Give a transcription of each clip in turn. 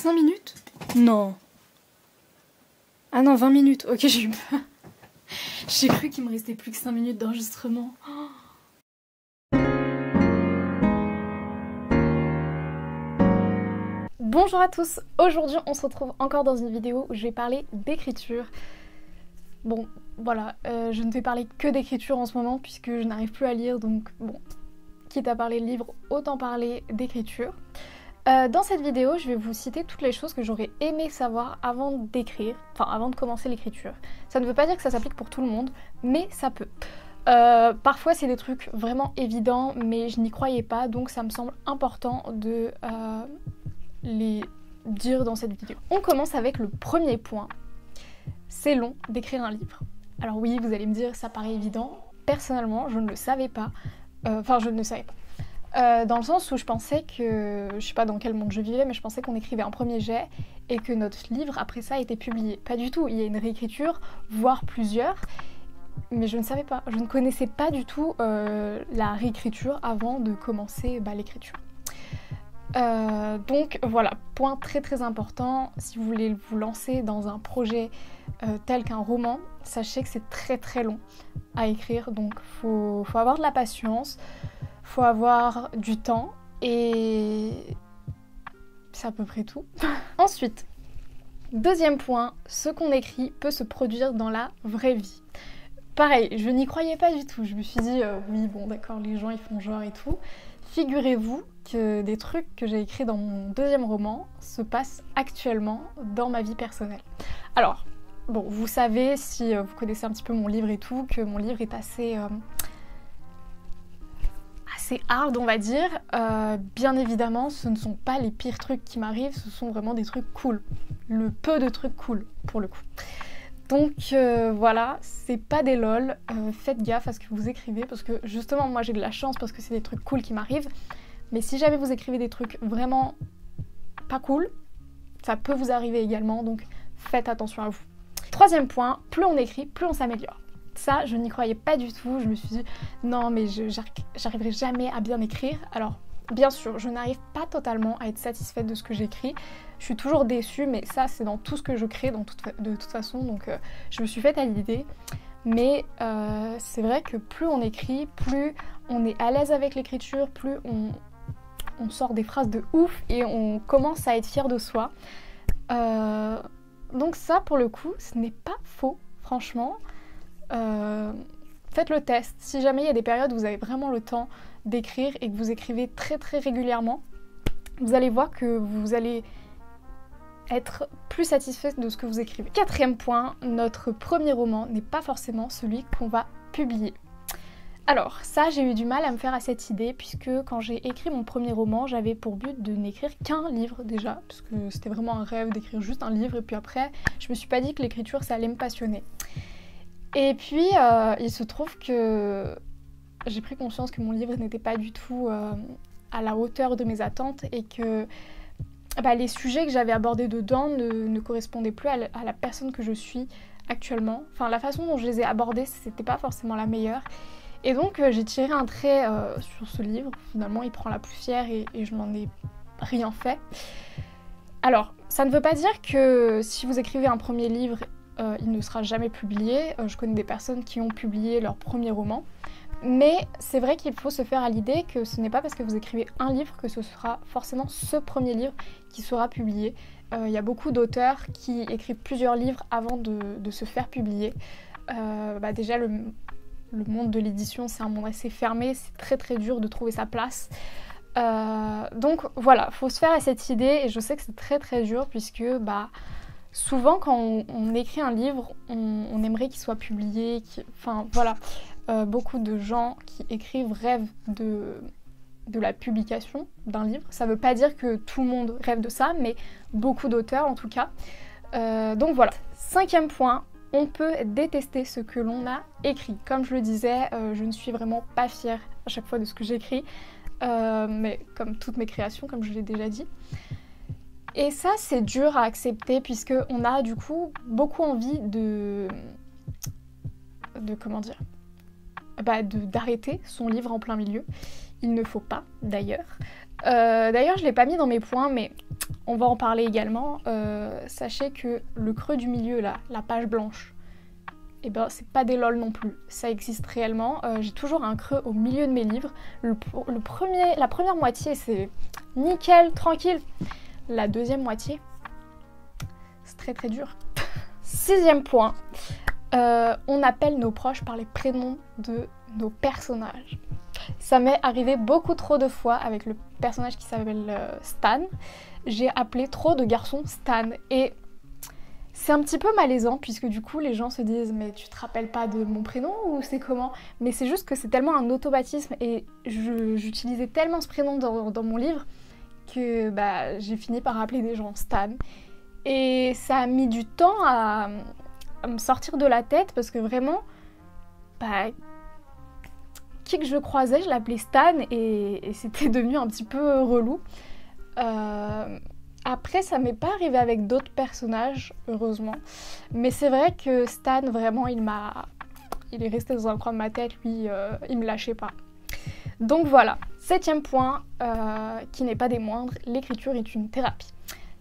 5 minutes? Non. Ah non, 20 minutes. Ok, j'ai eu peur. J'ai cru qu'il me restait plus que 5 minutes d'enregistrement. Bonjour à tous, aujourd'hui on se retrouve encore dans une vidéo où je vais parler d'écriture. Bon, voilà, je ne vais parler que d'écriture en ce moment puisque je n'arrive plus à lire, donc bon, quitte à parler de livres, autant parler d'écriture. Dans cette vidéo, je vais vous citer toutes les choses que j'aurais aimé savoir avant d'écrire, enfin avant de commencer l'écriture. Ça ne veut pas dire que ça s'applique pour tout le monde, mais ça peut. Parfois c'est des trucs vraiment évidents, mais je n'y croyais pas, donc ça me semble important de les dire dans cette vidéo. On commence avec le premier point. C'est long d'écrire un livre. Alors oui, vous allez me dire, ça paraît évident. Personnellement, je ne le savais pas. Enfin, je ne le savais pas. Dans le sens où je pensais que, je sais pas dans quel monde je vivais, mais je pensais qu'on écrivait un premier jet et que notre livre, après ça, était publié. Pas du tout, il y a une réécriture, voire plusieurs, mais je ne savais pas. Je ne connaissais pas du tout la réécriture avant de commencer l'écriture. Donc voilà, point très important, si vous voulez vous lancer dans un projet tel qu'un roman, sachez que c'est très long à écrire, donc faut avoir de la patience, faut avoir du temps et c'est à peu près tout. Ensuite, deuxième point, ce qu'on écrit peut se produire dans la vraie vie. Pareil, je n'y croyais pas du tout, je me suis dit oui bon d'accord, les gens ils font genre et tout. Figurez-vous que des trucs que j'ai écrits dans mon deuxième roman se passent actuellement dans ma vie personnelle. Alors, bon, vous savez, si vous connaissez un petit peu mon livre et tout, que mon livre est assez hard, on va dire. Bien évidemment, ce ne sont pas les pires trucs qui m'arrivent, ce sont vraiment des trucs cool. Le peu de trucs cool, pour le coup. Donc voilà, c'est pas des lol, faites gaffe à ce que vous écrivez parce que justement moi j'ai de la chance parce que c'est des trucs cool qui m'arrivent, mais si jamais vous écrivez des trucs vraiment pas cool, ça peut vous arriver également, donc faites attention à vous. Troisième point, plus on écrit, plus on s'améliore. Ça, je n'y croyais pas du tout, je me suis dit non mais j'arriverai jamais à bien écrire. Alors bien sûr, je n'arrive pas totalement à être satisfaite de ce que j'écris. Je suis toujours déçue, mais ça, c'est dans tout ce que je crée de toute façon. Donc, je me suis faite à l'idée. Mais c'est vrai que plus on écrit, plus on est à l'aise avec l'écriture, plus on sort des phrases de ouf et on commence à être fier de soi. Donc ça, pour le coup, ce n'est pas faux, franchement. Faites le test. Si jamais il y a des périodes où vous avez vraiment le temps d'écrire et que vous écrivez très régulièrement, vous allez voir que vous allez être plus satisfait de ce que vous écrivez. Quatrième point, notre premier roman n'est pas forcément celui qu'on va publier. Alors ça, j'ai eu du mal à me faire à cette idée puisque quand j'ai écrit mon premier roman, j'avais pour but de n'écrire qu'un livre déjà, parce que c'était vraiment un rêve d'écrire juste un livre et puis après, je me suis pas dit que l'écriture ça allait me passionner. Et puis, il se trouve que j'ai pris conscience que mon livre n'était pas du tout à la hauteur de mes attentes et que les sujets que j'avais abordés dedans ne correspondaient plus à la personne que je suis actuellement. Enfin, la façon dont je les ai abordés, c'était pas forcément la meilleure. Et donc, j'ai tiré un trait sur ce livre. Finalement, il prend la poussière et je n'en ai rien fait. Alors, ça ne veut pas dire que si vous écrivez un premier livre, il ne sera jamais publié. Je connais des personnes qui ont publié leur premier roman. Mais c'est vrai qu'il faut se faire à l'idée que ce n'est pas parce que vous écrivez un livre que ce sera forcément ce premier livre qui sera publié. Il y a beaucoup d'auteurs qui écrivent plusieurs livres avant de se faire publier. Déjà, le monde de l'édition, c'est un monde assez fermé, c'est très dur de trouver sa place. Donc voilà, il faut se faire à cette idée et je sais que c'est très dur puisque souvent quand on écrit un livre, on aimerait qu'il soit publié, enfin voilà. Beaucoup de gens qui écrivent rêvent de la publication d'un livre. Ça ne veut pas dire que tout le monde rêve de ça, mais beaucoup d'auteurs en tout cas. Donc voilà. Cinquième point, on peut détester ce que l'on a écrit. Comme je le disais, je ne suis vraiment pas fière à chaque fois de ce que j'écris, mais comme toutes mes créations, comme je l'ai déjà dit. Et ça, c'est dur à accepter puisqu'on a du coup beaucoup envie comment dire, d'arrêter son livre en plein milieu. Il ne faut pas, d'ailleurs. D'ailleurs, je ne l'ai pas mis dans mes points, mais on va en parler également. Sachez que le creux du milieu, là, la page blanche, et ben c'est pas des lol non plus, ça existe réellement. J'ai toujours un creux au milieu de mes livres. La première moitié, c'est nickel, tranquille. La deuxième moitié, c'est très très dur. 6e point, on appelle nos proches par les prénoms de nos personnages. Ça m'est arrivé beaucoup trop de fois avec le personnage qui s'appelle Stan. J'ai appelé trop de garçons Stan et c'est un petit peu malaisant puisque du coup les gens se disent mais tu te rappelles pas de mon prénom ou c'est comment? Mais c'est juste que c'est tellement un automatisme et j'utilisais tellement ce prénom dans mon livre que bah, j'ai fini par appeler des gens Stan. Et ça a mis du temps à me sortir de la tête parce que vraiment, bah, qui que je croisais, je l'appelais Stan et c'était devenu un petit peu relou. Après, ça m'est pas arrivé avec d'autres personnages, heureusement. Mais c'est vrai que Stan, vraiment, il est resté dans un coin de ma tête, lui, il me lâchait pas. Donc voilà, 7e point, qui n'est pas des moindres, l'écriture est une thérapie.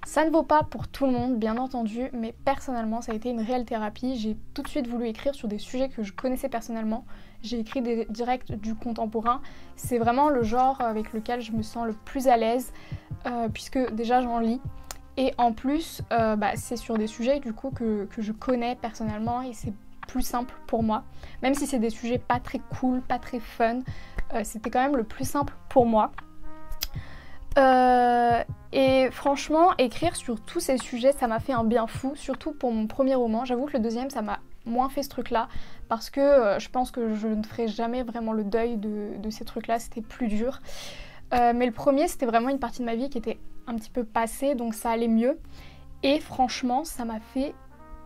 Ça ne vaut pas pour tout le monde, bien entendu, mais personnellement, ça a été une réelle thérapie. J'ai tout de suite voulu écrire sur des sujets que je connaissais personnellement. J'ai écrit direct du contemporain. C'est vraiment le genre avec lequel je me sens le plus à l'aise, puisque déjà j'en lis. Et en plus, c'est sur des sujets du coup que je connais personnellement et c'est plus simple pour moi. Même si c'est des sujets pas très cool, pas très fun, c'était quand même le plus simple pour moi. Et franchement, écrire sur tous ces sujets, ça m'a fait un bien fou, surtout pour mon premier roman. J'avoue que le deuxième, ça m'a moins fait ce truc-là, parce que je pense que je ne ferai jamais vraiment le deuil de ces trucs-là, c'était plus dur. Mais le premier, c'était vraiment une partie de ma vie qui était un petit peu passée, donc ça allait mieux. Et franchement, ça m'a fait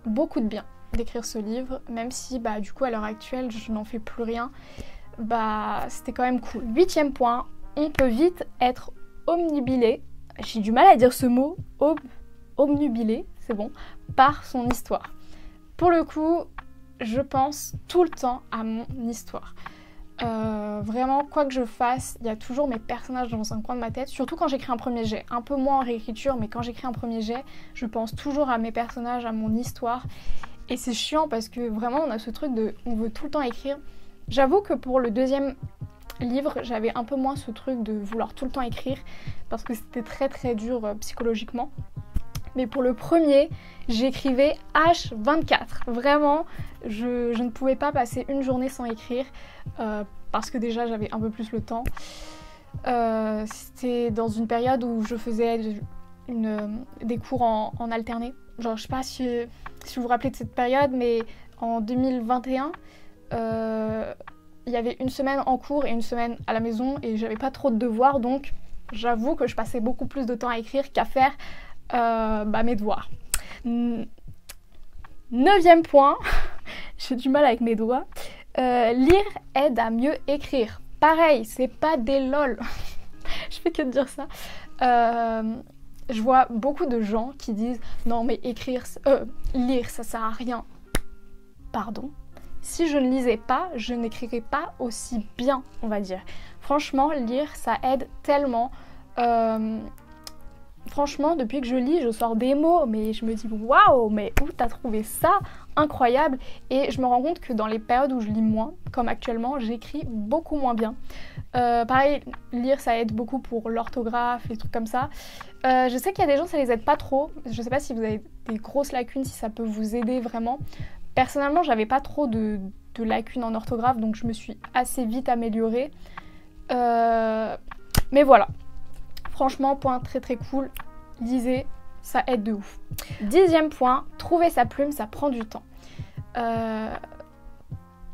beaucoup de bien d'écrire ce livre, même si du coup à l'heure actuelle, je n'en fais plus rien. C'était quand même cool. 8e point, on peut vite être omnubilé, j'ai du mal à dire ce mot, omnubilé, c'est bon, par son histoire. Pour le coup, je pense tout le temps à mon histoire. Vraiment, quoi que je fasse, il y a toujours mes personnages dans un coin de ma tête, surtout quand j'écris un premier jet. Un peu moins en réécriture, mais quand j'écris un premier jet, je pense toujours à mes personnages, à mon histoire. Et c'est chiant parce que vraiment, on a ce truc on veut tout le temps écrire. J'avoue que pour le deuxième livre, j'avais un peu moins ce truc de vouloir tout le temps écrire parce que c'était très très dur psychologiquement. Mais pour le premier, j'écrivais H24. Vraiment, je ne pouvais pas passer une journée sans écrire parce que déjà j'avais un peu plus le temps. C'était dans une période où je faisais des cours en alterné. Genre, je sais pas si vous vous rappelez de cette période, mais en 2021, il y avait une semaine en cours et une semaine à la maison et j'avais pas trop de devoirs, donc j'avoue que je passais beaucoup plus de temps à écrire qu'à faire mes devoirs. 9e point, j'ai du mal avec mes doigts, lire aide à mieux écrire. Pareil, c'est pas des lol, je fais que de dire ça. Je vois beaucoup de gens qui disent non mais lire ça sert à rien. Pardon. Si je ne lisais pas, je n'écrirais pas aussi bien, on va dire. Franchement, lire, ça aide tellement. Franchement, depuis que je lis, je sors des mots, mais je me dis waouh, mais où t'as trouvé ça? Incroyable! Et je me rends compte que dans les périodes où je lis moins, comme actuellement, j'écris beaucoup moins bien. Pareil, lire, ça aide beaucoup pour l'orthographe, les trucs comme ça. Je sais qu'il y a des gens, ça les aide pas trop. Je sais pas si vous avez des grosses lacunes, si ça peut vous aider vraiment. Personnellement, j'avais pas trop de lacunes en orthographe, donc je me suis assez vite améliorée. Mais voilà. Franchement, point très très cool. Lisez, ça aide de ouf. 10e point, trouver sa plume, ça prend du temps.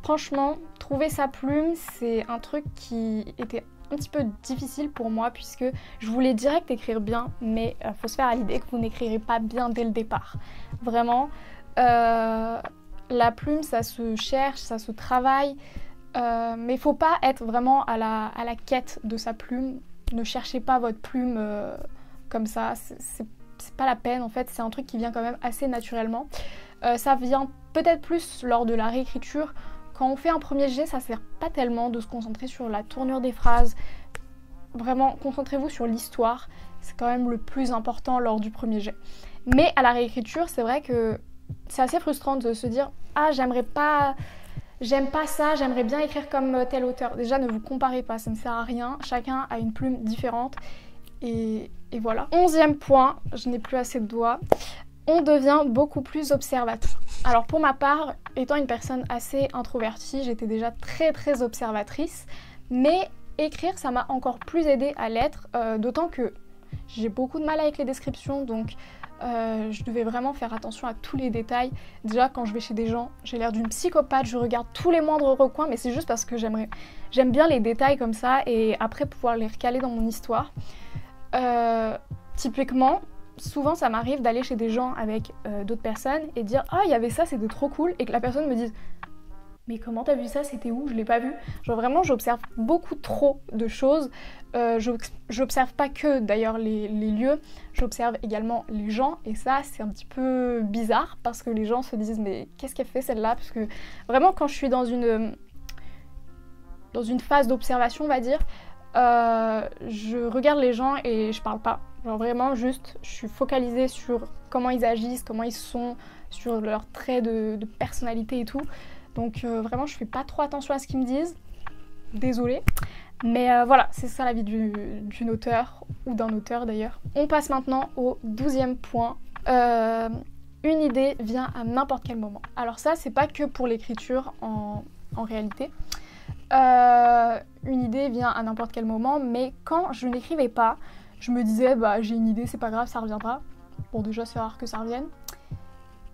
Franchement, trouver sa plume, c'est un truc qui était un petit peu difficile pour moi puisque je voulais direct écrire bien, mais faut se faire à l'idée que vous n'écrirez pas bien dès le départ. Vraiment. La plume, ça se cherche, ça se travaille, mais il faut pas être vraiment à la quête de sa plume. Ne cherchez pas votre plume comme ça, c'est pas la peine en fait, c'est un truc qui vient quand même assez naturellement. Ça vient peut-être plus lors de la réécriture. Quand on fait un premier jet, ça sert pas tellement de se concentrer sur la tournure des phrases. Vraiment, concentrez-vous sur l'histoire. c'est quand même le plus important lors du premier jet. Mais à la réécriture, c'est vrai que c'est assez frustrant de se dire « Ah, j'aime pas ça, j'aimerais bien écrire comme tel auteur ». Déjà, ne vous comparez pas, ça ne sert à rien. Chacun a une plume différente. Et voilà. 11e point, je n'ai plus assez de doigts. On devient beaucoup plus observateur. Alors pour ma part, étant une personne assez introvertie, j'étais déjà très observatrice. Mais écrire, ça m'a encore plus aidée à l'être, d'autant que j'ai beaucoup de mal avec les descriptions, donc je devais vraiment faire attention à tous les détails. Déjà, quand je vais chez des gens, j'ai l'air d'une psychopathe, je regarde tous les moindres recoins, mais c'est juste parce que j'aime bien les détails comme ça, et après pouvoir les recaler dans mon histoire. Typiquement, souvent ça m'arrive d'aller chez des gens avec d'autres personnes et dire « Ah, il y avait ça, c'était trop cool », et que la personne me dise « Mais comment t'as vu ça? C'était où? Je l'ai pas vu. » Genre vraiment, j'observe beaucoup trop de choses. J'observe pas que d'ailleurs les lieux, j'observe également les gens, et ça c'est un petit peu bizarre parce que les gens se disent « Mais qu'est-ce qu'elle fait celle-là ?» Parce que vraiment quand je suis dans une phase d'observation, on va dire, je regarde les gens et je parle pas. Genre vraiment juste, je suis focalisée sur comment ils agissent, comment ils sont, sur leurs traits de personnalité et tout. Donc vraiment, je fais pas trop attention à ce qu'ils me disent. Désolée. Mais voilà, c'est ça la vie d'une auteure, ou d'un auteur d'ailleurs. On passe maintenant au 12e point. Une idée vient à n'importe quel moment. Alors ça, c'est pas que pour l'écriture en réalité. Une idée vient à n'importe quel moment, mais quand je n'écrivais pas, je me disais bah j'ai une idée, c'est pas grave, ça reviendra. Bon, déjà c'est rare que ça revienne.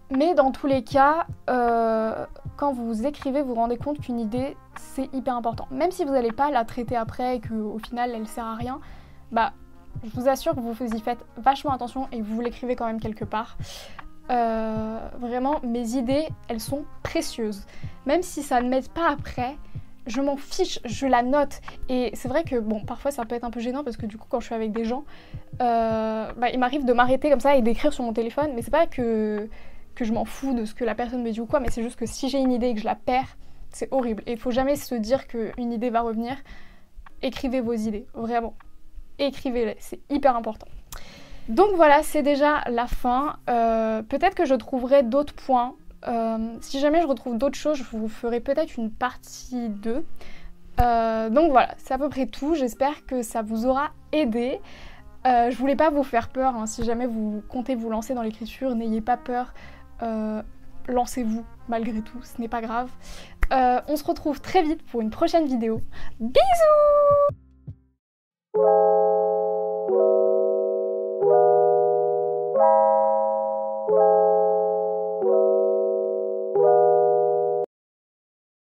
Mais dans tous les cas, quand vous écrivez, vous vous rendez compte qu'une idée, c'est hyper important. Même si vous n'allez pas la traiter après et qu'au final elle sert à rien, bah je vous assure que vous y faites vachement attention et que vous l'écrivez quand même quelque part. Vraiment, mes idées, elles sont précieuses. Même si ça ne m'aide pas après, je m'en fiche, je la note. Et c'est vrai que, bon, parfois ça peut être un peu gênant parce que du coup, quand je suis avec des gens, il m'arrive de m'arrêter comme ça et d'écrire sur mon téléphone. Mais c'est pas que je m'en fous de ce que la personne me dit ou quoi, mais c'est juste que si j'ai une idée et que je la perds, c'est horrible. Et il faut jamais se dire qu'une idée va revenir. Écrivez vos idées, vraiment. Écrivez-les, c'est hyper important. Donc voilà, c'est déjà la fin. Peut-être que je trouverai d'autres points. Si jamais je retrouve d'autres choses, je vous ferai peut-être une partie 2. Donc voilà, c'est à peu près tout. J'espère que ça vous aura aidé. Je voulais pas vous faire peur, hein. Si jamais vous comptez vous lancer dans l'écriture, n'ayez pas peur. Lancez-vous malgré tout, ce n'est pas grave. On se retrouve très vite pour une prochaine vidéo. Bisous!